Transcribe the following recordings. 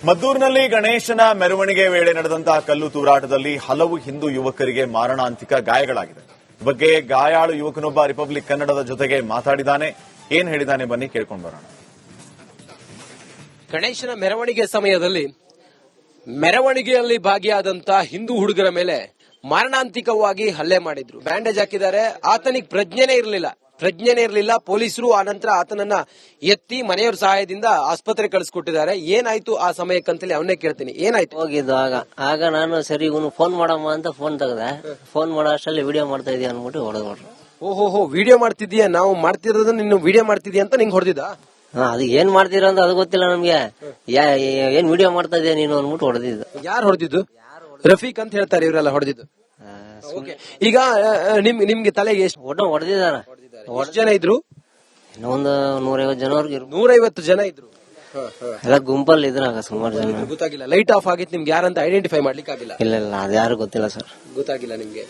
ಮದ್ದೂರಿನಲ್ಲಿ ಗಣೇಶನ ಮೆರವಣಿಗೆ ವೇಳೆ ನಡೆದಂತಹ ಕಲ್ಲು ತೂರಾಟದಲ್ಲಿ ಹಲವು ಹಿಂದೂ ಯುವಕರಿಗೆ ಮಾರಣಾಂತಿಕ ಗಾಯಗಳಾಗಿದೆ. ಈ ಬಗ್ಗೆ ಗಾಯಾಳು ಯುವಕನೊಬ್ಬ ರಿಪಬ್ಲಿಕ್ ಕನ್ನಡದ ಜೊತೆಗೆ ಮಾತಾಡಿದ್ದಾನೆ. ಏನ್ ಹೇಳಿದ್ದಾನೆ ಬನ್ನಿ ಕೇಳ್ಕೊಂಡು ಬರೋಣ. ಗಣೇಶನ ಮೆರವಣಿಗೆ ಸಮಯದಲ್ಲಿ ಮೆರವಣಿಗೆಯಲ್ಲಿ ಭಾಗಿಯಾದಂತಹ ಹಿಂದೂ ಹುಡುಗರ ಮೇಲೆ ಮಾರಣಾಂತಿಕವಾಗಿ ಹಲ್ಲೆ ಮಾಡಿದ್ರು. ಬ್ಯಾಂಡೇಜ್ ಹಾಕಿದ್ದಾರೆ. ಆತನಿಗೆ ಪ್ರಜ್ಞೆನೇ ಇರಲಿಲ್ಲ. ಪೊಲೀಸರು ಆನಂತರ ಆತನನ್ನ ಎತ್ತಿ ಮನೆಯವರ ಸಹಾಯದಿಂದ ಆಸ್ಪತ್ರೆ ಕಳಿಸ್ಕೊಟ್ಟಿದ್ದಾರೆ. ಏನಾಯ್ತು ಆ ಸಮಯಕ್ಕಂತೇಳಿ ಅವನ್ನೇ ಕೇಳ್ತೀನಿ. ಏನಾಯ್ತು? ಹೋಗಿದ್ದು ಆಗ ನಾನು ಸರಿ ಇವನು ಫೋನ್ ಮಾಡಮ್ಮ ಅಂತ ಫೋನ್ ತೆಗ್ದೆ. ಫೋನ್ ಮಾಡೋ ಅಷ್ಟರಲ್ಲಿ ವಿಡಿಯೋ ಮಾಡ್ತಾ ಇದೀಯ ಅನ್ಬಿಟ್ಟು ಹೊಡೆದ್ಬಿಟ್ರು. ಓಹೋ, ವಿಡಿಯೋ ಮಾಡ್ತಿದ್ಯಾ? ನಾವು ಮಾಡ್ತಿರೋದನ್ನ ನೀನು ವಿಡಿಯೋ ಮಾಡ್ತಿದ್ಯಾ ಅಂತ ನಿಂಗೆ ಹೊಡೆದಿದ್ದ? ಅದು ಏನ್ ಮಾಡ್ತೀರಾ ಅಂತ ಅದು ಗೊತ್ತಿಲ್ಲ ನಮ್ಗೆ. ಏನ್ ವಿಡಿಯೋ ಮಾಡ್ತಾ ಇದೀಯ ನೀನು ಅನ್ಬಿಟ್ಟು ಹೊಡೆದಿದ್ದು. ಯಾರು ಹೊಡೆದಿದ್ದು? ರಫೀಕ್ ಅಂತ ಹೇಳ್ತಾರೆ ಇವರೆಲ್ಲ ಹೊಡೆದಿದ್ದು. ಈಗ ನಿಮ್ಗೆ ತಲೆಗೆ ಎಷ್ಟು ಒಟ್ಟು ಹೊಡೆದಿದಾರ? ಎಷ್ಟು ಜನ ಇದ್ರು? ಇನ್ನೊಂದು 150 ಜನವರೆಗೆ 150 ಜನ ಇದ್ರು. ಎಲ್ಲ ಗುಂಪಲ್ಲಿ ಇದ್ರಾಗ ಸುಮಾರು ಜನ. ಗೊತ್ತಾಗಿಲ್ಲ. ಲೈಟ್ ಆಫ್ ಆಗಿತ್ತು. ನಿಮ್ಗೆ ಯಾರಂತ ಐಡೆಂಟಿಫೈ ಮಾಡ್ಲಿಕ್ಕೆ ಆಗಿಲ್ಲ? ಇಲ್ಲ ಅದ್ಯಾರು ಗೊತ್ತಿಲ್ಲ ಸರ್. ಗೊತ್ತಾಗಿಲ್ಲ ನಿಮ್ಗೆ.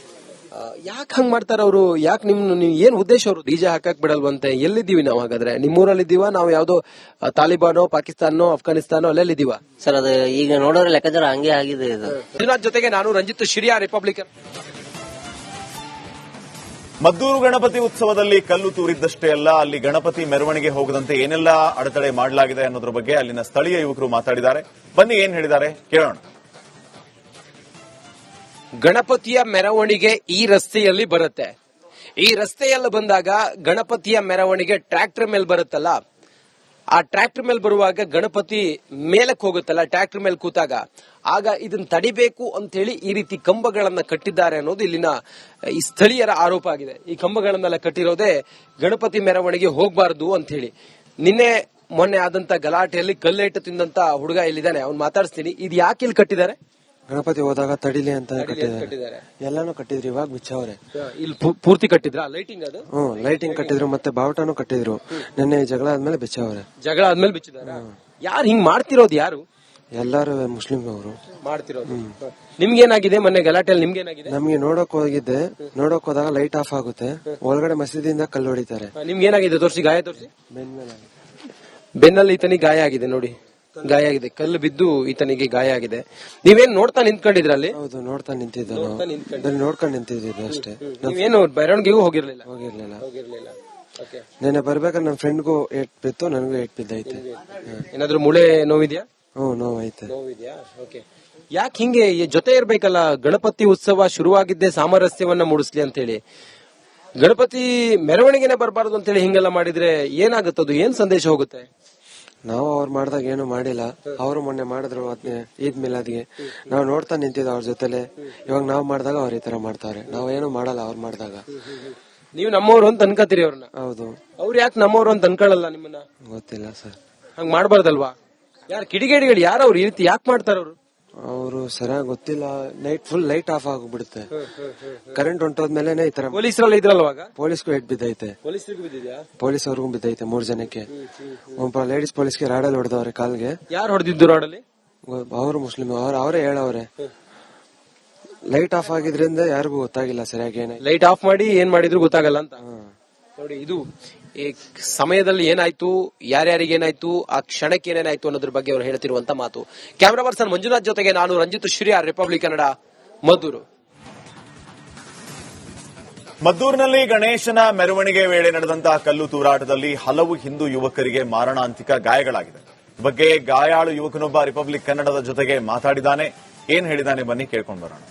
ಯಾಕೆ ಹಂಗ್ ಮಾಡ್ತಾರ ಅವರು? ಯಾಕೆ ನೀವು ಏನ್ ಉದ್ದೇಶ? ಅವರು ಡಿಜೆ ಹಾಕಕ್ ಬಿಡಲ್ವಂತೆ? ಎಲ್ಲಿದ್ದೀವಿ ನಾವು ಹಾಗಾದ್ರೆ? ನಿಮ್ಮೂರಲ್ಲಿದ್ದೀವ? ನಾವು ಯಾವ್ದೋ ತಾಲಿಬಾನೋ ಪಾಕಿಸ್ತಾನೋ ಅಫ್ಘಾನಿಸ್ತಾನೋ ಅಲ್ಲೆಲ್ಲಿದ್ದೀವ ಸರ್? ಅದು ಈಗ ನೋಡೋರ ಲೆಕ್ಕಾಚಾರ ಹಂಗೆ ಆಗಿದೆ ಇದು. ಮಂಜುನಾಥ್ ಜೊತೆಗೆ ನಾನು ರಂಜಿತ್ ಶಿರಿಯಾ, ರಿಪಬ್ಲಿಕನ್. ಮದ್ದೂರು ಗಣಪತಿ ಉತ್ಸವದಲ್ಲಿ ಕಲ್ಲು ತೂರಿದ್ದಷ್ಟೇ ಅಲ್ಲ, ಅಲ್ಲಿ ಗಣಪತಿ ಮೆರವಣಿಗೆ ಹೋಗದಂತೆ ಏನೆಲ್ಲ ಅಡೆತಡೆ ಮಾಡಲಾಗಿದೆ ಅನ್ನೋದ್ರ ಬಗ್ಗೆ ಅಲ್ಲಿನ ಸ್ಥಳೀಯ ಯುವಕರು ಮಾತಾಡಿದ್ದಾರೆ. ಬನ್ನಿ ಏನ್ ಹೇಳಿದ್ದಾರೆ ಕೇಳೋಣ. ಗಣಪತಿಯ ಮೆರವಣಿಗೆ ಈ ರಸ್ತೆಯಲ್ಲಿ ಬರುತ್ತೆ. ಈ ರಸ್ತೆಯಲ್ಲಿ ಬಂದಾಗ ಗಣಪತಿಯ ಮೆರವಣಿಗೆ ಟ್ರ್ಯಾಕ್ಟರ್ ಮೇಲೆ ಬರುತ್ತಲ್ಲ, ಆ ಟ್ರ್ಯಾಕ್ಟರ್ ಮೇಲೆ ಬರುವಾಗ ಗಣಪತಿ ಮೇಲಕ್ಕೆ ಹೋಗುತ್ತಲ್ಲ, ಟ್ರ್ಯಾಕ್ಟರ್ ಮೇಲೆ ಕೂತಾಗ ಆಗ ಇದನ್ನ ತಡಿಬೇಕು ಅಂತ ಹೇಳಿ ಈ ರೀತಿ ಕಂಬಗಳನ್ನ ಕಟ್ಟಿದ್ದಾರೆ ಅನ್ನೋದು ಇಲ್ಲಿನ ಈ ಸ್ಥಳೀಯರ ಆರೋಪ ಆಗಿದೆ. ಈ ಕಂಬಗಳನ್ನೆಲ್ಲ ಕಟ್ಟಿರೋದೇ ಗಣಪತಿ ಮೆರವಣಿಗೆ ಹೋಗಬಾರದು ಅಂತ ಹೇಳಿ. ನಿನ್ನೆ ಮೊನ್ನೆ ಆದಂತ ಗಲಾಟೆಯಲ್ಲಿ ಕಲ್ಲೇಟು ತಿಂದಂತ ಹುಡುಗ ಇಲ್ಲಿದ್ದಾನೆ, ಅವ್ನು ಮಾತಾಡಿಸ್ತೀನಿ. ಇದು ಯಾಕೆ ಇಲ್ಲಿ ಕಟ್ಟಿದ್ದಾರೆ? ಗಣಪತಿ ಹೋದಾಗ ತಡಿಲಿ ಅಂತ ಕಟ್ಟಿದ್ದಾರೆ. ಎಲ್ಲಾನು ಕಟ್ಟಿದ್ರು, ಇವಾಗ ಬಿಚ್ಚವ್ರೆ. ಇಲ್ಲಿ ಪೂರ್ತಿ ಕಟ್ಟಿದ್ರ? ಲೈಟಿಂಗ್ ಅದು? ಲೈಟಿಂಗ್ ಕಟ್ಟಿದ್ರು, ಮತ್ತೆ ಬಾವುಟನು ಕಟ್ಟಿದ್ರು. ನಿನ್ನೆ ಜಗಳ ಆದ್ಮೇಲೆ ಬಿಚ್ಚವ್ರೆ. ಜಗಳ ಆದ್ಮೇಲೆ ಬಿಚ್ಚಿದಾರ? ಯಾರು ಹಿಂಗ್ ಮಾಡ್ತಿರೋದು? ಯಾರು? ಎಲ್ಲಾರು ಮುಸ್ಲಿಂ ಅವರು ಮಾಡ್ತಿರೋದು. ನಿಮ್ಗೇನಾಗಿದೆ ಮೊನ್ನೆ ಗಲಾಟೆಯಲ್ಲಿ? ನಿಮ್ಗೇನಾಗಿದೆ? ನಮ್ಗೆ ನೋಡಕ್ ಹೋದಾಗ ಲೈಟ್ ಆಫ್ ಆಗುತ್ತೆ. ಒಳಗಡೆ ಮಸೀದಿಯಿಂದ ಕಲ್ಲು ಹೊಡಿತಾರೆ. ನಿಮ್ಗೇನಾಗಿದೆ? ತೋರಿಸಿ, ಗಾಯ ತೋರಿಸಿ. ಬೆನ್ನಲ್ಲಿ ಈತನಿಗೆ ಗಾಯ ಆಗಿದೆ ನೋಡಿ, ಗಾಯ ಆಗಿದೆ. ಕಲ್ಲು ಬಿದ್ದು ಈತನಿಗೆ ಗಾಯ ಆಗಿದೆ. ನೀವೇನ್ ನೋಡ್ತಾ ನಿಂತ್ಕೊಂಡಿದ್ರಲ್ಲಿ? ಹೌದು, ನೋಡ್ತಾ ನಿಂತಿದ್ದು. ನೋಡ್ಕೊಂಡು ನಿಂತಿದ್ದು ಅಷ್ಟೇ. ನೀವೇನು ಮೆರವಣಿಗೆಗೂ ಹೋಗಿರ್ಲಿಲ್ಲ? ಹೋಗಿರ್ಲಿಲ್ಲ. ನೆನೆ ಬರ್ಬೇಕಾದ್ರೆ ನಮ್ ಫ್ರೆಂಡ್ಗೂ ಏಟ್ ಬಿತ್ತು, ನನಗೂ ಏಟ್ ಬಿದ್ದೈತೆ. ಏನಾದ್ರು ಮೂಳೆ ನೋವಿದ್ಯಾ? ನೋವೈತೆ. ಯಾಕೆ ಹಿಂಗೆ ಜೊತೆ ಇರ್ಬೇಕಲ್ಲ? ಗಣಪತಿ ಉತ್ಸವ ಶುರುವಾಗಿದ್ದೆ ಸಾಮರಸ್ಯವನ್ನ ಮೂಡಿಸ್ಲಿ ಅಂತ ಹೇಳಿ. ಗಣಪತಿ ಮೆರವಣಿಗೆನೆ ಬರಬಾರದು ಅಂತ ಹೇಳಿ ಹಿಂಗೆಲ್ಲ ಮಾಡಿದ್ರೆ ಏನಾಗುತ್ತದು? ಏನ್ ಸಂದೇಶ ಹೋಗುತ್ತೆ? ನಾವು ಅವ್ರು ಮಾಡ್ದಾಗ ಏನು ಮಾಡಿಲ್ಲ. ಅವರು ಮೊನ್ನೆ ಮಾಡಿದ್ರು ಈದ್ ಮಿಲಾದ್ಗೆ. ನಾವು ನೋಡ್ತಾ ನಿಂತಿದ್ದ ಅವ್ರ ಜೊತೆಲೆ. ಇವಾಗ ನಾವ್ ಮಾಡಿದಾಗ ಅವ್ರ ಈ ತರ ಮಾಡ್ತಾರೆ. ನಾವ್ ಏನು ಮಾಡಲ್ಲ ಅವ್ರು ಮಾಡಿದಾಗ. ನೀವು ನಮ್ಮವ್ರು ಅಂತ ಅನ್ಕೋತೀರಿ ಅವ್ರನ್ನ? ಹೌದು. ಅವ್ರು ಯಾಕೆ ನಮ್ಮವ್ರು ಅಂತ ಅನ್ಕೊಳ್ಳಲ್ಲ ನಿಮ್ಮನ್ನ? ಗೊತ್ತಿಲ್ಲ ಸರ್. ಹಂಗ್ ಮಾಡ್ಬಾರ್ದಲ್ವಾ? ಯಾರು ಕಿಡಿಗೇಡಿಗಳು? ಯಾರು ಅವ್ರು ಈ ರೀತಿ ಯಾಕೆ ಮಾಡ್ತಾರ? ಅವರು ಸರಿಯಾಗಿ ಗೊತ್ತಿಲ್ಲ. ಫುಲ್ ಲೈಟ್ ಆಫ್ ಆಗ್ಬಿಡುತ್ತೆ. ಕರೆಂಟ್ ಹೊಂಟೋದ್ಮೇಲೆ ಈ ತರ. ಪೊಲೀಸರಲ್ಲಿ ಇದ್ರಲ್ವಾಗ? ಪೊಲೀಸ್ಗೂ ಏಟ್ ಬಿದ್ದೈತೆ. ಪೊಲೀಸ್ ಅವ್ರಿಗೂ ಬಿದ್ದೈತೆ. 3 ಜನಕ್ಕೆ. ಒಬ್ಬ ಲೇಡೀಸ್ ಪೊಲೀಸ್ಗೆ ರಾಡಲ್ಲಿ ಹೊಡೆದವ್ರೆ ಕಾಲ್ಗೆ. ಯಾರು ಹೊಡೆದಿದ್ದು ರಾಡಲ್ಲಿ? ಅವರು ಮುಸ್ಲಿಂ. ಅವರೇ ಹೇಳವ್ರೆ. ಲೈಟ್ ಆಫ್ ಆಗಿದ್ರಿಂದ ಯಾರಿಗೂ ಗೊತ್ತಾಗಿಲ್ಲ ಸರಿಯಾಗಿ. ಲೈಟ್ ಆಫ್ ಮಾಡಿ ಏನ್ ಮಾಡಿದ್ರು ಗೊತ್ತಾಗಲ್ಲ ಅಂತ ನೋಡಿ. ಇದು ಈ ಸಮಯದಲ್ಲಿ ಏನಾಯ್ತು, ಯಾರ್ಯಾರಿಗೆ ಏನಾಯ್ತು, ಆ ಕ್ಷಣಕ್ಕೆ ಏನೇನಾಯ್ತು ಅನ್ನೋದ್ರ ಬಗ್ಗೆ ಅವರು ಹೇಳ್ತಿರುವಂತ ಮಾತು. ಕ್ಯಾಮರಾ ಪರ್ಸನ್ ಮಂಜುನಾಥ್ ಜೊತೆಗೆ ನಾನು ರಂಜಿತ್ ಶಿರಿಯಾ, ರಿಪಬ್ಲಿಕ್ ಕನ್ನಡ, ಮದ್ದೂರು. ಮದ್ದೂರಿನಲ್ಲಿ ಗಣೇಶನ ಮೆರವಣಿಗೆ ವೇಳೆ ನಡೆದಂತಹ ಕಲ್ಲು ತೂರಾಟದಲ್ಲಿ ಹಲವು ಹಿಂದೂ ಯುವಕರಿಗೆ ಮಾರಣಾಂತಿಕ ಗಾಯಗಳಾಗಿದೆ. ಈ ಬಗ್ಗೆ ಗಾಯಾಳು ಯುವಕನೊಬ್ಬ ರಿಪಬ್ಲಿಕ್ ಕನ್ನಡದ ಜೊತೆಗೆ ಮಾತಾಡಿದ್ದಾನೆ. ಏನ್ ಹೇಳಿದ್ದಾನೆ ಬನ್ನಿ ಕೇಳ್ಕೊಂಡು ಬರೋಣ.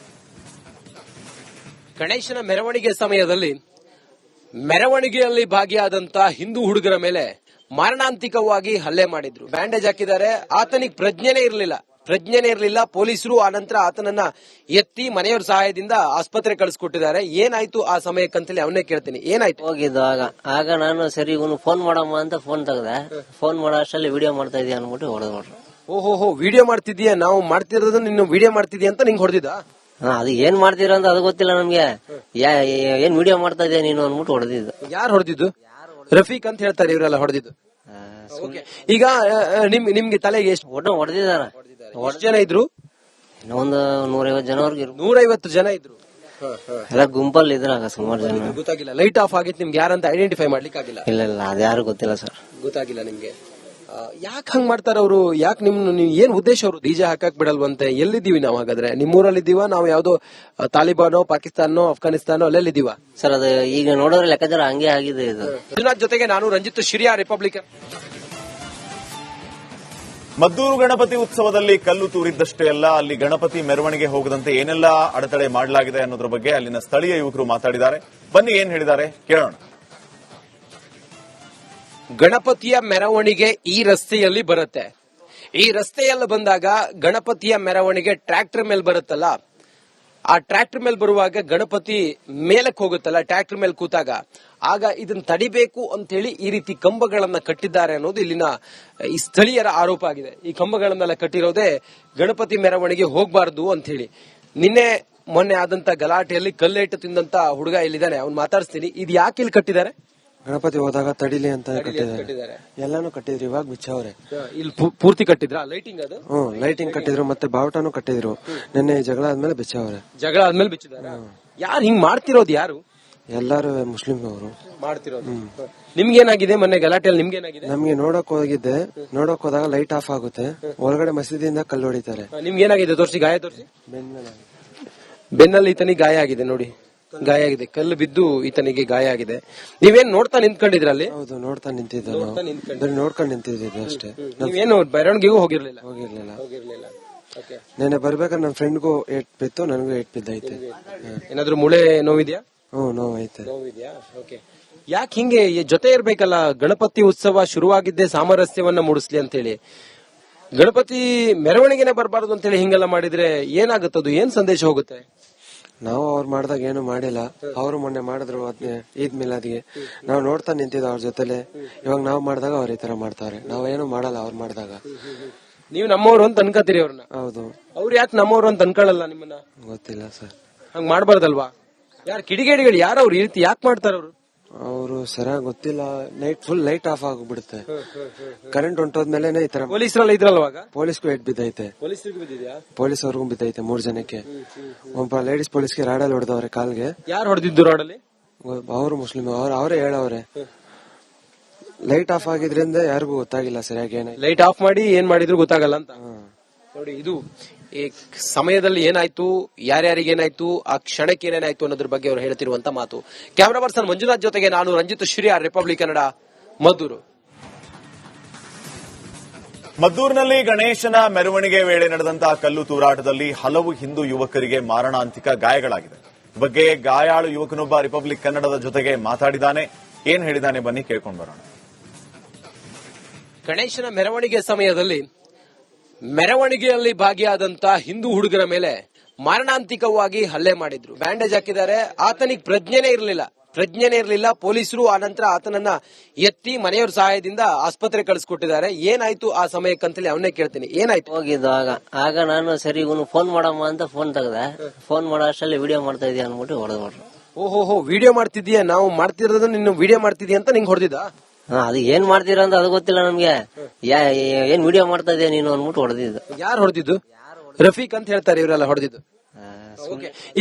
ಗಣೇಶನ ಮೆರವಣಿಗೆ ಸಮಯದಲ್ಲಿ ಮೆರವಣಿಗೆಯಲ್ಲಿ ಭಾಗಿಯಾದಂತಹ ಹಿಂದೂ ಹುಡುಗರ ಮೇಲೆ ಮಾರಣಾಂತಿಕವಾಗಿ ಹಲ್ಲೆ ಮಾಡಿದ್ರು. ಬ್ಯಾಂಡೇಜ್ ಹಾಕಿದ್ದಾರೆ. ಆತನಿಗೆ ಪ್ರಜ್ಞೆನೇ ಇರಲಿಲ್ಲ. ಪೊಲೀಸರು ಆನಂತರ ಆತನನ್ನ ಎತ್ತಿ ಮನೆಯವರ ಸಹಾಯದಿಂದ ಆಸ್ಪತ್ರೆ ಕಳಿಸ್ಕೊಟ್ಟಿದ್ದಾರೆ. ಏನಾಯ್ತು ಆ ಸಮಯಕ್ಕಂತೇಳಿ ಅವನ್ನೇ ಕೇಳ್ತೀನಿ. ಏನಾಯ್ತು? ಹೋಗಿದ್ದು ಆಗ ನಾನು ಸರಿ ಇವನು ಫೋನ್ ಮಾಡಮ್ಮ ಅಂತ ಫೋನ್ ತೆಗ್ದೆ. ಫೋನ್ ಮಾಡೋ ಅಷ್ಟರಲ್ಲಿ ವಿಡಿಯೋ ಮಾಡ್ತಾ ಇದೀಯ ಅನ್ಬಿಟ್ಟು ಹೊಡೆದ್ಬಿಟ್ರು. ಓಹೋ, ವಿಡಿಯೋ ಮಾಡ್ತಿದ್ಯಾ? ನಾವು ಮಾಡ್ತಿರೋದನ್ನ ನೀನು ವಿಡಿಯೋ ಮಾಡ್ತಿದ್ಯಾ ಅಂತ ನಿಂಗೆ ಹೊಡೆದಿದ್ದ? ಅದು ಏನ್ ಮಾಡ್ತೀರಾ ಅಂತ ಅದು ಗೊತ್ತಿಲ್ಲ ನಮ್ಗೆ. ಏನ್ ವಿಡಿಯೋ ಮಾಡ್ತಾ ಇದೀಯ ನೀನು ಅನ್ಬಿಟ್ಟು ಹೊಡೆದಿದ್ದು. ಯಾರು ಹೊಡೆದಿದ್ದು? ರಫೀಕ್ ಅಂತ ಹೇಳ್ತಾರೆ ಇವರೆಲ್ಲ ಹೊಡೆದಿದ್ದು. ಈಗ ನಿಮ್ಗೆ ತಲೆಗೆ ಎಷ್ಟು ಒಟ್ಟು ಹೊಡೆದಿದಾರ? ಎಷ್ಟು ಜನ ಇದ್ರು? ಇನ್ನೊಂದು 150 ಜನವರೆಗೆ 150 ಜನ ಇದ್ರು. ಎಲ್ಲ ಗುಂಪಲ್ಲಿ ಇದ್ರಾಗ ಸುಮಾರು ಜನ. ಗೊತ್ತಾಗಿಲ್ಲ. ಲೈಟ್ ಆಫ್ ಆಗಿತ್ತು. ನಿಮ್ಗೆ ಯಾರಂತ ಐಡೆಂಟಿಫೈ ಮಾಡ್ಲಿಕ್ಕೆ ಆಗಿಲ್ಲ? ಇಲ್ಲ ಅದ್ಯಾರು ಗೊತ್ತಿಲ್ಲ ಸರ್. ಗೊತ್ತಾಗಿಲ್ಲ ನಿಮ್ಗೆ. ಯಾಕೆ ಹಂಗ್ ಮಾಡ್ತಾರ ಅವರು? ಯಾಕೆ ನೀವು ಏನ್ ಉದ್ದೇಶ ಅವರು ಡಿಜೆ ಹಾಕಕ್ ಬಿಡಲ್ವಂತೆ? ಎಲ್ಲಿದ್ದೀವಿ ನಾವು ಹಾಗಾದ್ರೆ? ನಿಮ್ಮೂರಲ್ಲಿದ್ದೀವ ನಾವು? ಯಾವ್ದೋ ತಾಲಿಬಾನೋ, ಪಾಕಿಸ್ತಾನೋ, ಅಫ್ಘಾನಿಸ್ತಾನೋ ಅಲ್ಲೆಲ್ಲಿದ್ದೀವ ಸರ್? ಅದು ಈಗ ನೋಡೋದ್ರೆ ಲೆಕ್ಕಾಚಾರ ಹಂಗೆ ಆಗಿದೆ ಇದು. ಮಂಜುನಾಥ್ ಜೊತೆಗೆ ನಾನು ರಂಜಿತ್ ಶಿರಿಯಾ, ರಿಪಬ್ಲಿಕನ್. ಮದ್ದೂರು ಗಣಪತಿ ಉತ್ಸವದಲ್ಲಿ ಕಲ್ಲು ತೂರಿದ್ದಷ್ಟೇ ಅಲ್ಲ, ಅಲ್ಲಿ ಗಣಪತಿ ಮೆರವಣಿಗೆ ಹೋಗದಂತೆ ಏನೆಲ್ಲ ಅಡೆತಡೆ ಮಾಡಲಾಗಿದೆ ಅನ್ನೋದ್ರ ಬಗ್ಗೆ ಅಲ್ಲಿನ ಸ್ಥಳೀಯ ಯುವಕರು ಮಾತಾಡಿದ್ದಾರೆ. ಬನ್ನಿ ಏನ್ ಹೇಳಿದ್ದಾರೆ ಕೇಳೋಣ. ಗಣಪತಿಯ ಮೆರವಣಿಗೆ ಈ ರಸ್ತೆಯಲ್ಲಿ ಬರುತ್ತೆ. ಈ ರಸ್ತೆಯಲ್ಲಿ ಬಂದಾಗ ಗಣಪತಿಯ ಮೆರವಣಿಗೆ ಟ್ರ್ಯಾಕ್ಟರ್ ಮೇಲೆ ಬರುತ್ತಲ್ಲ, ಆ ಟ್ರ್ಯಾಕ್ಟರ್ ಮೇಲೆ ಬರುವಾಗ ಗಣಪತಿ ಮೇಲಕ್ಕೆ ಹೋಗುತ್ತಲ್ಲ, ಟ್ರ್ಯಾಕ್ಟರ್ ಮೇಲೆ ಕೂತಾಗ, ಆಗ ಇದನ್ನ ತಡಿಬೇಕು ಅಂತ ಹೇಳಿ ಈ ರೀತಿ ಕಂಬಗಳನ್ನ ಕಟ್ಟಿದ್ದಾರೆ ಅನ್ನೋದು ಇಲ್ಲಿನ ಈ ಸ್ಥಳೀಯರ ಆರೋಪ ಆಗಿದೆ. ಈ ಕಂಬಗಳನ್ನೆಲ್ಲ ಕಟ್ಟಿರೋದೇ ಗಣಪತಿ ಮೆರವಣಿಗೆ ಹೋಗಬಾರದು ಅಂತ ಹೇಳಿ. ನಿನ್ನೆ ಮೊನ್ನೆ ಆದಂತ ಗಲಾಟೆಯಲ್ಲಿ ಕಲ್ಲೇಟು ತಿಂದಂತ ಹುಡುಗ ಇಲ್ಲಿದ್ದಾನೆ, ಅವ್ನು ಮಾತಾಡಿಸ್ತೀನಿ. ಇದು ಯಾಕೆ ಇಲ್ಲಿ ಕಟ್ಟಿದ್ದಾರೆ? ಗಣಪತಿ ಹೋದಾಗ ತಡಿಲಿ ಅಂತ ಕಟ್ಟಿದ್ದಾರೆ. ಎಲ್ಲಾನು ಕಟ್ಟಿದ್ರು, ಇವಾಗ ಬಿಚ್ಚವ್ರೆ. ಇಲ್ಲಿ ಪೂರ್ತಿ ಕಟ್ಟಿದ್ರ ಲೈಟಿಂಗ್? ಅದು ಲೈಟಿಂಗ್ ಕಟ್ಟಿದ್ರು, ಮತ್ತೆ ಬಾವುಟನು ಕಟ್ಟಿದ್ರು. ನಿನ್ನೆ ಜಗಳ ಆದ್ಮೇಲೆ ಬಿಚ್ಚವ್ರೆ. ಜಗಳ ಆದ್ಮೇಲೆ ಬಿಚ್ಚಿದಾರ? ಯಾರು ಹಿಂಗ್ ಮಾಡ್ತಿರೋದು? ಯಾರು? ಎಲ್ಲಾರು ಮುಸ್ಲಿಂ ಅವರು ಮಾಡ್ತಿರೋದು. ನಿಮ್ಗೇನಾಗಿದೆ ಮೊನ್ನೆ ಗಲಾಟೆಯಲ್ಲಿ? ನಿಮ್ಗೇನಾಗಿದೆ? ನಮ್ಗೆ ನೋಡಕ್ ಹೋದಾಗ ಲೈಟ್ ಆಫ್ ಆಗುತ್ತೆ, ಒಳಗಡೆ ಮಸೀದಿಯಿಂದ ಕಲ್ಲು ಹೊಡಿತಾರೆ. ನಿಮ್ಗೇನಾಗಿದೆ? ತೋರಿಸಿ, ಗಾಯ ತೋರಿಸಿ. ಬೆನ್ನಲ್ಲಿ ಈತನಿಗೆ ಗಾಯ ಆಗಿದೆ ನೋಡಿ, ಗಾಯ ಆಗಿದೆ, ಕಲ್ಲು ಬಿದ್ದು ಈತನಿಗೆ ಗಾಯ ಆಗಿದೆ. ನೀವೇನ್ ನೋಡ್ತಾ ನಿಂತ್ಕೊಂಡಿದ್ರ ಅಲ್ಲಿ? ಹೌದು, ನೋಡ್ತಾ ನಿಂತಿದ್ದ, ನೋಡ್ಕೊಂಡು ನಿಂತಿದ್ದು ಅಷ್ಟೇ. ನೀವೇನು ಮೆರವಣಿಗೆಗೂ ಹೋಗಿರ್ಲಿಲ್ಲ? ಹೋಗಿರ್ಲಿಲ್ಲ. ನೆನೆ ಬರ್ಬೇಕಾದ್ರೆ ನನ್ ಫ್ರೆಂಡ್ಗೂ ಏಟ್ ಬಿತ್ತು, ನನಗೂ ಏಟ್ ಬಿದ್ದೈತೆ. ಏನಾದ್ರು ಮೂಳೆ ನೋವಿದ್ಯಾ? ನೋವೈತೆ. ಯಾಕೆ ಹಿಂಗೆ ಜೊತೆ ಇರ್ಬೇಕಲ್ಲ? ಗಣಪತಿ ಉತ್ಸವ ಶುರುವಾಗಿದ್ದೆ ಸಾಮರಸ್ಯವನ್ನ ಮೂಡಿಸ್ಲಿ ಅಂತ ಹೇಳಿ, ಗಣಪತಿ ಮೆರವಣಿಗೆನೆ ಬರಬಾರದು ಅಂತ ಹೇಳಿ ಹಿಂಗೆಲ್ಲ ಮಾಡಿದ್ರೆ ಏನಾಗುತ್ತದು? ಏನ್ ಸಂದೇಶ ಹೋಗುತ್ತೆ? ನಾವು ಅವ್ರು ಮಾಡ್ದಾಗ ಏನು ಮಾಡಿಲ್ಲ, ಅವರು ಮೊನ್ನೆ ಮಾಡಿದ್ರು ಈದ್ ಮಿಲಾದ್ಗೆ. ನಾವು ನೋಡ್ತಾ ನಿಂತಿದ್ದ ಅವ್ರ ಜೊತೆಲೆ. ಇವಾಗ ನಾವು ಮಾಡಿದಾಗ ಅವ್ರ ಈ ತರ ಮಾಡ್ತಾರೆ, ನಾವೇನು ಮಾಡಲ್ಲ ಅವ್ರು ಮಾಡಿದಾಗ. ನೀವು ನಮ್ಮವ್ರು ಅಂತ ಅನ್ಕೋತೀರಿ ಅವ್ರನ್ನ? ಹೌದು. ಅವ್ರು ಯಾಕೆ ನಮ್ಮವ್ರು ಅಂತ ಅನ್ಕೊಳ್ಳಲ್ಲ ನಿಮ್ಮನ್ನ? ಗೊತ್ತಿಲ್ಲ ಸರ್. ಹಂಗ್ ಮಾಡ್ಬಾರ್ದಲ್ವಾ? ಯಾರು ಕಿಡಿಗೇಡಿಗಳು? ಯಾರು ಅವ್ರು? ಈ ರೀತಿ ಯಾಕೆ ಮಾಡ್ತಾರ ಅವರು? ಅವರು ಸರಿಯಾಗಿ ಗೊತ್ತಿಲ್ಲ. ಫುಲ್ ಲೈಟ್ ಆಫ್ ಆಗಿಬಿಡುತ್ತೆ, ಕರೆಂಟ್ ಹೊಂಟೋದ್ಮೇಲೆ ಈ ತರ. ಪೊಲೀಸರೆಲ್ಲ ಇದ್ರಲ್ವಾಗ? ಪೊಲೀಸ್ಗೂ ಏಟ್ ಬಿದ್ದೈತೆ. ಪೊಲೀಸ್ ಅವ್ರಿಗೂ ಬಿದ್ದೈತೆ, 3 ಜನಕ್ಕೆ. ಒಬ್ಬ ಲೇಡೀಸ್ ಪೊಲೀಸ್ಗೆ ರಾಡಲ್ಲಿ ಹೊಡೆದವ್ರೆ ಕಾಲ್ಗೆ. ಯಾರು ಹೊಡೆದಿದ್ದು ರಾಡಲ್ಲಿ? ಅವರು ಮುಸ್ಲಿಂ, ಅವರೇ ಹೇಳವ್ರೆ. ಲೈಟ್ ಆಫ್ ಆಗಿದ್ರಿಂದ ಯಾರಿಗೂ ಗೊತ್ತಾಗಿಲ್ಲ ಸರಿಯಾಗಿ. ಲೈಟ್ ಆಫ್ ಮಾಡಿ ಏನ್ ಮಾಡಿದ್ರು ಗೊತ್ತಾಗಲ್ಲ ಅಂತ ನೋಡಿ. ಇದು ಈ ಸಮಯದಲ್ಲಿ ಏನಾಯ್ತು, ಯಾರ್ಯಾರಿಗೆ ಏನಾಯ್ತು, ಆ ಕ್ಷಣಕ್ಕೆ ಏನೇನಾಯ್ತು ಅನ್ನೋದ್ರ ಬಗ್ಗೆ ಅವರು ಹೇಳ್ತಿರುವಂತ ಮಾತು. ಕ್ಯಾಮರಾ ಪರ್ಸನ್ ಮಂಜುನಾಥ್ ಜೊತೆಗೆ ನಾನು ರಂಜಿತ್ ಶಿರಿಯಾ, ರಿಪಬ್ಲಿಕ್ ಕನ್ನಡ, ಮದ್ದೂರು. ಮದ್ದೂರಿನಲ್ಲಿ ಗಣೇಶನ ಮೆರವಣಿಗೆ ವೇಳೆ ನಡೆದಂತಹ ಕಲ್ಲು ತೂರಾಟದಲ್ಲಿ ಹಲವು ಹಿಂದೂ ಯುವಕರಿಗೆ ಮಾರಣಾಂತಿಕ ಗಾಯಗಳಾಗಿದೆ. ಈ ಬಗ್ಗೆ ಗಾಯಾಳು ಯುವಕನೊಬ್ಬ ರಿಪಬ್ಲಿಕ್ ಕನ್ನಡದ ಜೊತೆಗೆ ಮಾತಾಡಿದ್ದಾನೆ. ಏನ್ ಹೇಳಿದ್ದಾನೆ ಬನ್ನಿ ಕೇಳ್ಕೊಂಡು ಬರೋಣ. ಗಣೇಶನ ಮೆರವಣಿಗೆ ಸಮಯದಲ್ಲಿ ಮೆರವಣಿಗೆಯಲ್ಲಿ ಭಾಗಿಯಾದಂತ ಹಿಂದೂ ಹುಡುಗರ ಮೇಲೆ ಮಾರಣಾಂತಿಕವಾಗಿ ಹಲ್ಲೆ ಮಾಡಿದ್ರು. ಬ್ಯಾಂಡೇಜ್ ಹಾಕಿದ್ದಾರೆ. ಆತನಿಗೆ ಪ್ರಜ್ಞೆನೇ ಇರಲಿಲ್ಲ. ಪೊಲೀಸರು ಆ ನಂತರ ಆತನನ್ನ ಎತ್ತಿ ಮನೆಯವರ ಸಹಾಯದಿಂದ ಆಸ್ಪತ್ರೆ ಕಳಿಸ್ಕೊಟ್ಟಿದ್ದಾರೆ. ಏನಾಯ್ತು ಆ ಸಮಯಕ್ಕಂತೇಳಿ ಅವನ್ನೇ ಕೇಳ್ತೀನಿ, ಏನಾಯ್ತು? ಹೋಗಿದ್ದು ಆಗ ನಾನು ಸರಿ ಇವನು ಫೋನ್ ಮಾಡಮ್ಮ ಅಂತ ಫೋನ್ ತೆಗ್ದೆ. ಫೋನ್ ಮಾಡೋ ಅಷ್ಟರಲ್ಲಿ ವಿಡಿಯೋ ಮಾಡ್ತಾ ಇದೀಯ ಅನ್ಬಿಟ್ಟು ಹೊಡೆದ್ಬಿಟ್ರು. ಓಹೋ, ವಿಡಿಯೋ ಮಾಡ್ತಿದ್ಯಾ? ನಾವು ಮಾಡ್ತಿರೋದನ್ನ ನೀನು ವಿಡಿಯೋ ಮಾಡ್ತಿದ್ಯಾ ಅಂತ ನಿಂಗೆ ಹೊಡೆದಿದ್ದ? ಅದು ಏನ್ ಮಾಡ್ತೀರಾ ಅಂತ ಅದು ಗೊತ್ತಿಲ್ಲ ನಮ್ಗೆ. ಏನ್ ವಿಡಿಯೋ ಮಾಡ್ತಾ ಇದೀಯ ನೀನು ಅನ್ಬಿಟ್ಟು ಹೊಡೆದಿದ್ದು. ಯಾರು ಹೊಡೆದಿದ್ದು? ರಫೀಕ್ ಅಂತ ಹೇಳ್ತಾರೆ ಇವರೆಲ್ಲ ಹೊಡೆದಿದ್ದು.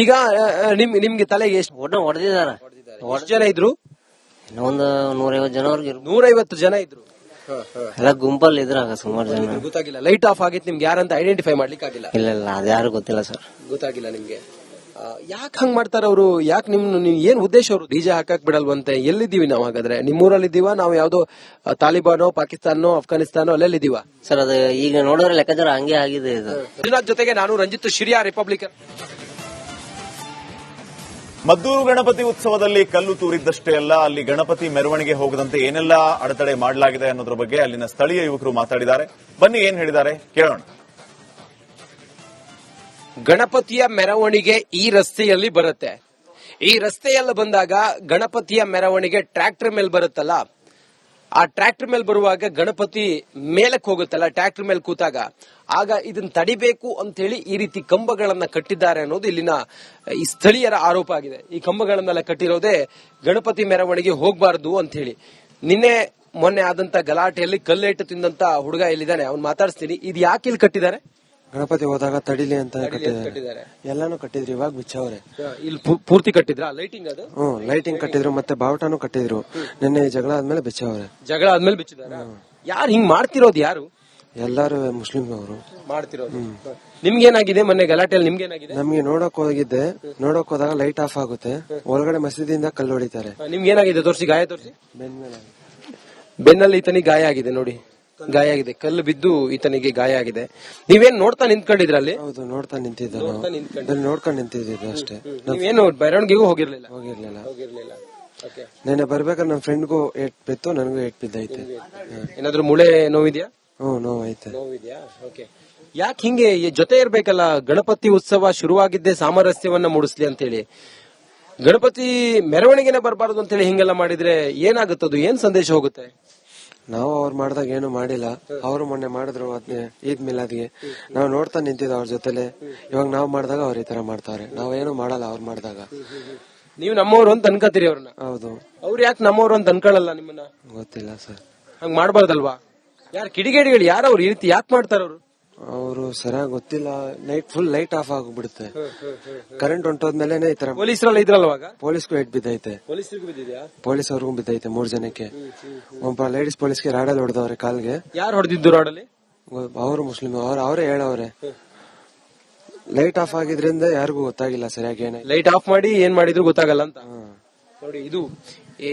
ಈಗ ನಿಮ್ಗೆ ತಲೆಗೆ ಎಷ್ಟು ಹೊಡೆದಿದಾರ? ಎಷ್ಟು ಜನ ಇದ್ರು? ಒಂದು 150 ಜನವರೆಗೆ. 150 ಜನ ಇದ್ರು. ಎಲ್ಲ ಗುಂಪಲ್ಲಿ ಇದ್ರಾಗ ಸುಮಾರು ಜನ. ಗೊತ್ತಾಗಿಲ್ಲ, ಲೈಟ್ ಆಫ್ ಆಗಿತ್ತು. ನಿಮ್ಗೆ ಯಾರಂತ ಐಡೆಂಟಿಫೈ ಮಾಡ್ಲಿಕ್ಕೆ ಆಗಿಲ್ಲ? ಇಲ್ಲ, ಅದ್ಯಾರು ಗೊತ್ತಿಲ್ಲ ಸರ್. ಗೊತ್ತಾಗಿಲ್ಲ ನಿಮ್ಗೆ? ಯಾಕೆ ಹಂಗ್ ಮಾಡ್ತಾರ ಅವರು? ಯಾಕೆ ನೀವು ಏನ್ ಉದ್ದೇಶ ಅವರು ಡಿಜೆ ಹಾಕಕ್ ಬಿಡಲ್ವಂತೆ? ಎಲ್ಲಿದ್ದೀವಿ ನಾವು ಹಾಗಾದ್ರೆ? ನಿಮ್ಮೂರಲ್ಲಿದ್ದೀವ ನಾವು? ಯಾವ್ದೋ ತಾಲಿಬಾನೋ, ಪಾಕಿಸ್ತಾನೋ, ಅಫ್ಘಾನಿಸ್ತಾನೋ ಅಲ್ಲೆಲ್ಲಿದ್ದೀವ ಸರ್? ಅದು ಈಗ ನೋಡೋದ್ರೆ ಲೆಕ್ಕಾಚಾರ ಹಂಗೆ ಆಗಿದೆ ಇದು. ಮಂಜುನಾಥ್ ಜೊತೆಗೆ ನಾನು ರಂಜಿತ್ ಶಿರಿಯಾ, ರಿಪಬ್ಲಿಕನ್. ಮದ್ದೂರು ಗಣಪತಿ ಉತ್ಸವದಲ್ಲಿ ಕಲ್ಲು ತೂರಿದ್ದಷ್ಟೇ ಅಲ್ಲ, ಅಲ್ಲಿ ಗಣಪತಿ ಮೆರವಣಿಗೆ ಹೋಗದಂತೆ ಏನೆಲ್ಲ ಅಡೆತಡೆ ಮಾಡಲಾಗಿದೆ ಅನ್ನೋದ್ರ ಬಗ್ಗೆ ಅಲ್ಲಿನ ಸ್ಥಳೀಯ ಯುವಕರು ಮಾತಾಡಿದ್ದಾರೆ. ಬನ್ನಿ ಏನ್ ಹೇಳಿದ್ದಾರೆ ಕೇಳೋಣ. ಗಣಪತಿಯ ಮೆರವಣಿಗೆ ಈ ರಸ್ತೆಯಲ್ಲಿ ಬರುತ್ತೆ. ಈ ರಸ್ತೆಯಲ್ಲಿ ಬಂದಾಗ ಗಣಪತಿಯ ಮೆರವಣಿಗೆ ಟ್ರ್ಯಾಕ್ಟರ್ ಮೇಲೆ ಬರುತ್ತಲ್ಲ, ಆ ಟ್ರ್ಯಾಕ್ಟರ್ ಮೇಲೆ ಬರುವಾಗ ಗಣಪತಿ ಮೇಲಕ್ಕೆ ಹೋಗುತ್ತಲ್ಲ, ಟ್ರ್ಯಾಕ್ಟರ್ ಮೇಲೆ ಕೂತಾಗ, ಆಗ ಇದನ್ನ ತಡಿಬೇಕು ಅಂತ ಹೇಳಿ ಈ ರೀತಿ ಕಂಬಗಳನ್ನ ಕಟ್ಟಿದ್ದಾರೆ ಅನ್ನೋದು ಇಲ್ಲಿನ ಈ ಸ್ಥಳೀಯರ ಆರೋಪ ಆಗಿದೆ. ಈ ಕಂಬಗಳನ್ನೆಲ್ಲ ಕಟ್ಟಿರೋದೇ ಗಣಪತಿ ಮೆರವಣಿಗೆ ಹೋಗಬಾರದು ಅಂತ ಹೇಳಿ. ನಿನ್ನೆ ಮೊನ್ನೆ ಆದಂತ ಗಲಾಟೆಯಲ್ಲಿ ಕಲ್ಲೇಟು ತಿಂದಂತ ಹುಡುಗ ಇಲ್ಲಿದ್ದಾನೆ, ಅವ್ನು ಮಾತಾಡಿಸ್ತೀನಿ. ಇದು ಯಾಕೆ ಇಲ್ಲಿ ಕಟ್ಟಿದ್ದಾರೆ? ಗಣಪತಿ ಹೋದಾಗ ತಡಿಲಿ ಅಂತ ಕಟ್ಟಿದ್ದಾರೆ. ಎಲ್ಲಾನು ಕಟ್ಟಿದ್ರು, ಇವಾಗ ಬಿಚ್ಚವ್ರೆ. ಇಲ್ಲಿ ಪೂರ್ತಿ ಕಟ್ಟಿದ್ರ ಲೈಟಿಂಗ್? ಅದು ಲೈಟಿಂಗ್ ಕಟ್ಟಿದ್ರು, ಮತ್ತೆ ಬಾವುಟನು ಕಟ್ಟಿದ್ರು. ನಿನ್ನೆ ಜಗಳ ಆದ್ಮೇಲೆ ಬಿಚ್ಚವ್ರೆ. ಜಗಳ ಆದ್ಮೇಲೆ ಬಿಚ್ಚಿದಾರ? ಯಾರು ಹಿಂಗ್ ಮಾಡ್ತಿರೋದು? ಯಾರು ಎಲ್ಲಾರು ಮುಸ್ಲಿಂ ಅವರು ಮಾಡ್ತಿರೋದು? ನಿಮ್ಗೇನಾಗಿದೆ ಮೊನ್ನೆ ಗಲಾಟೆಯಲ್ಲಿ? ನಿಮ್ಗೇನಾಗಿದೆ? ನಮ್ಗೆ ನೋಡಕ್ ಹೋದಾಗ ಲೈಟ್ ಆಫ್ ಆಗುತ್ತೆ, ಒಳಗಡೆ ಮಸೀದಿಯಿಂದ ಕಲ್ಲು ಹೊಡಿತಾರೆ. ನಿಮ್ಗೇನಾಗಿದೆ? ತೋರಿಸಿ, ಗಾಯ ತೋರಿಸಿ. ಬೆನ್ ಮೇಲೆ ಬೆನ್ನಲ್ಲಿ ಈತನಿಗೆ ಗಾಯ ಆಗಿದೆ ನೋಡಿ, ಗಾಯ ಆಗಿದೆ, ಕಲ್ಲು ಬಿದ್ದು ಈತನಿಗೆ ಗಾಯ ಆಗಿದೆ. ನೀವೇನ್ ನೋಡ್ತಾ ನಿಂತ್ಕೊಂಡಿದ್ರ ಅಲ್ಲಿ? ಹೌದು, ನೋಡ್ಕೊಂಡು ನಿಂತಿದ್ದು ಅಷ್ಟೇ. ನೀವೇನು ಮೆರವಣಿಗೆಗೂ ಹೋಗಿರ್ಲಿಲ್ಲ? ಹೋಗಿರ್ಲಿಲ್ಲ. ನೆನೆ ಬರ್ಬೇಕಾದ್ರೆ ನಮ್ ಫ್ರೆಂಡ್ಗೂ ಏಟ್ ಬಿತ್ತು, ನನಗೂ ಏಟ್ ಬಿದ್ದೈತೆ. ಏನಾದ್ರು ಮೂಳೆ ನೋವಿದ್ಯಾ? ನೋವೈತೆ. ಯಾಕೆ ಹಿಂಗೆ ಜೊತೆ ಇರ್ಬೇಕಲ್ಲ? ಗಣಪತಿ ಉತ್ಸವ ಶುರುವಾಗಿದ್ದೆ ಸಾಮರಸ್ಯವನ್ನ ಮೂಡಿಸ್ಲಿ ಅಂತ ಹೇಳಿ, ಗಣಪತಿ ಮೆರವಣಿಗೆನೆ ಬರಬಾರದು ಅಂತ ಹೇಳಿ ಹಿಂಗೆಲ್ಲ ಮಾಡಿದ್ರೆ ಏನಾಗುತ್ತದು? ಏನ್ ಸಂದೇಶ ಹೋಗುತ್ತೆ? ನಾವು ಅವ್ರು ಮಾಡ್ದಾಗ ಏನು ಮಾಡಿಲ್ಲ, ಅವರು ಮೊನ್ನೆ ಮಾಡಿದ್ರು ಈದ್ ಮಿಲಾದ್ಗೆ. ನಾವು ನೋಡ್ತಾ ನಿಂತಿದ್ದ ಅವ್ರ ಜೊತೆಲೆ. ಇವಾಗ ನಾವು ಮಾಡಿದಾಗ ಅವ್ರ ಈ ತರ ಮಾಡ್ತಾರೆ, ನಾವೇನು ಮಾಡಲ್ಲ ಅವ್ರು ಮಾಡಿದಾಗ. ನೀವು ನಮ್ಮವ್ರು ಅಂತ ಅನ್ಕೋತೀರಿ ಅವ್ರನ್ನ? ಹೌದು. ಅವ್ರು ಯಾಕೆ ನಮ್ಮವ್ರು ಅಂತ ಅನ್ಕೊಳ್ಳಲ್ಲ ನಿಮ್ಮನ್ನ? ಗೊತ್ತಿಲ್ಲ ಸರ್. ಹಂಗ್ ಮಾಡ್ಬಾರ್ದಲ್ವಾ? ಯಾರು ಕಿಡಿಗೇಡಿಗಳು? ಯಾರು ಅವ್ರು? ಈ ರೀತಿ ಯಾಕೆ ಮಾಡ್ತಾರ ಅವರು? ಅವರು ಸರಿಯಾಗಿ ಗೊತ್ತಿಲ್ಲ. ಫುಲ್ ಲೈಟ್ ಆಫ್ ಆಗಿಬಿಡುತ್ತೆ, ಕರೆಂಟ್ ಹೊಂಟೋದ್ಮೇಲೆ ಈ ತರ. ಪೊಲೀಸರೆಲ್ಲ ಇದ್ರಲ್ವಾಗ? ಪೊಲೀಸ್ಗೂ ಏಟ್ ಬಿದ್ದೈತೆ. ಪೊಲೀಸ್ ಅವ್ರಿಗೂ ಬಿದ್ದೈತೆ, 3 ಜನಕ್ಕೆ. ಒಬ್ಬ ಲೇಡೀಸ್ ಪೊಲೀಸ್ಗೆ ರಾಡಲ್ಲಿ ಹೊಡೆದವ್ರೆ ಕಾಲ್ಗೆ. ಯಾರು ಹೊಡೆದಿದ್ದು ರಾಡಲ್ಲಿ? ಅವರು ಮುಸ್ಲಿಂ, ಅವರೇ ಹೇಳವ್ರೆ. ಲೈಟ್ ಆಫ್ ಆಗಿದ್ರಿಂದ ಯಾರಿಗೂ ಗೊತ್ತಾಗಿಲ್ಲ ಸರಿಯಾಗಿ ಏನಾಯ್ತು. ಲೈಟ್ ಆಫ್ ಮಾಡಿ ಏನ್ ಮಾಡಿದ್ರು ಗೊತ್ತಾಗಲ್ಲ ಅಂತ. ನೋಡಿ, ಇದು ಈ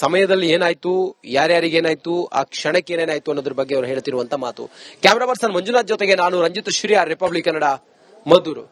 ಸಮಯದಲ್ಲಿ ಏನಾಯ್ತು, ಯಾರ್ಯಾರಿಗೆ ಏನಾಯ್ತು, ಆ ಕ್ಷಣಕ್ಕೆ ಏನೇನಾಯ್ತು ಅನ್ನೋದ್ರ ಬಗ್ಗೆ ಅವ್ರು ಹೇಳ್ತಿರುವಂತ ಮಾತು. ಕ್ಯಾಮರಾ ಪರ್ಸನ್ ಮಂಜುನಾಥ್ ಜೊತೆಗೆ ನಾನು ರಂಜಿತ್ ಶ್ರೀ, ರಿಪಬ್ಲಿಕ್ ಕನ್ನಡ, ಮದ್ದೂರು.